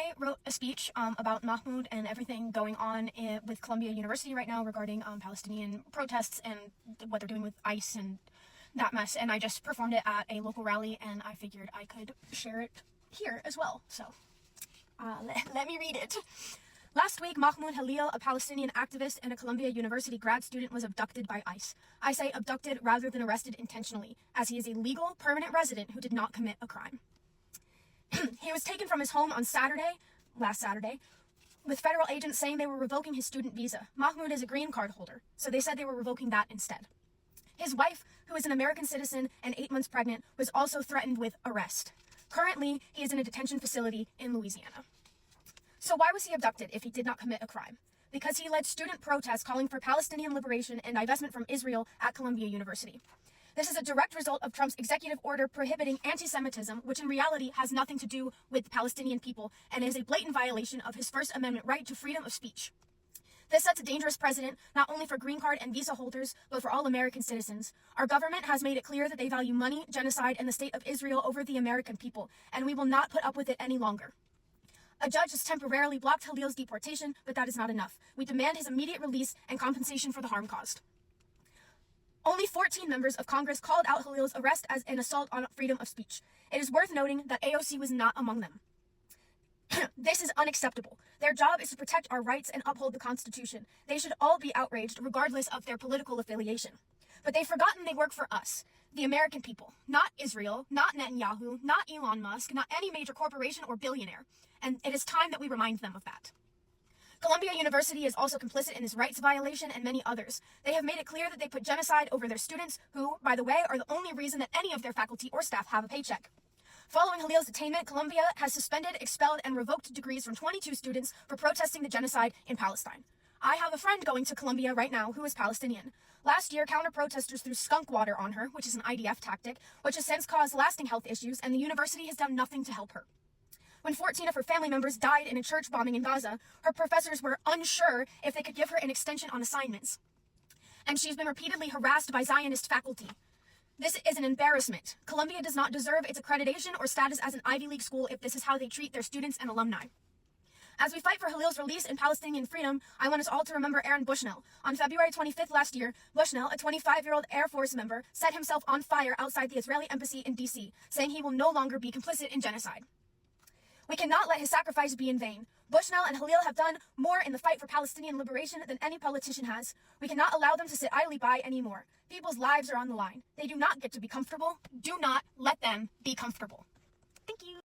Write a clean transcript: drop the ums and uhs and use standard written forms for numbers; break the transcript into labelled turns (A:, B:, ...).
A: I wrote a speech about Mahmoud and everything going on with Columbia University right now regarding Palestinian protests and what they're doing with ICE and that mess. And I just performed it at a local rally, and I figured I could share it here as well. So let me read it. Last week, Mahmoud Khalil, a Palestinian activist and a Columbia University grad student, was abducted by ICE. I say abducted rather than arrested intentionally, as he is a legal, permanent resident who did not commit a crime. He was taken from his home on last Saturday, with federal agents saying they were revoking his student visa. Mahmoud is a green card holder, so they said they were revoking that instead. His wife, who is an American citizen and 8 months pregnant, was also threatened with arrest. Currently, he is in a detention facility in Louisiana. So why was he abducted if he did not commit a crime? Because he led student protests calling for Palestinian liberation and divestment from Israel at Columbia University. This is a direct result of Trump's executive order prohibiting anti-Semitism, which in reality has nothing to do with the Palestinian people and is a blatant violation of his First Amendment right to freedom of speech. This sets a dangerous precedent, not only for green card and visa holders, but for all American citizens. Our government has made it clear that they value money, genocide, and the state of Israel over the American people, and we will not put up with it any longer. A judge has temporarily blocked Khalil's deportation, but that is not enough. We demand his immediate release and compensation for the harm caused. Only 14 members of Congress called out Khalil's arrest as an assault on freedom of speech. It is worth noting that AOC was not among them. This is unacceptable. Their job is to protect our rights and uphold the Constitution. They should all be outraged, regardless of their political affiliation. But they've forgotten they work for us, the American people, not Israel, not Netanyahu, not Elon Musk, not any major corporation or billionaire. And it is time that we remind them of that. Columbia University is also complicit in this rights violation and many others. They have made it clear that they put genocide over their students, who, by the way, are the only reason that any of their faculty or staff have a paycheck. Following Khalil's detainment, Columbia has suspended, expelled, and revoked degrees from 22 students for protesting the genocide in Palestine. I have a friend going to Columbia right now who is Palestinian. Last year, counter-protesters threw skunk water on her, which is an IDF tactic, which has since caused lasting health issues, and the university has done nothing to help her. When 14 of her family members died in a church bombing in Gaza, her professors were unsure if they could give her an extension on assignments. And she's been repeatedly harassed by Zionist faculty. This is an embarrassment. Columbia does not deserve its accreditation or status as an Ivy League school if this is how they treat their students and alumni. As we fight for Khalil's release and Palestinian freedom, I want us all to remember Aaron Bushnell. On February 25th last year, Bushnell, a 25-year-old Air Force member, set himself on fire outside the Israeli embassy in D.C., saying he will no longer be complicit in genocide. We cannot let his sacrifice be in vain. Bushnell and Khalil have done more in the fight for Palestinian liberation than any politician has. We cannot allow them to sit idly by anymore. People's lives are on the line. They do not get to be comfortable. Do not let them be comfortable. Thank you.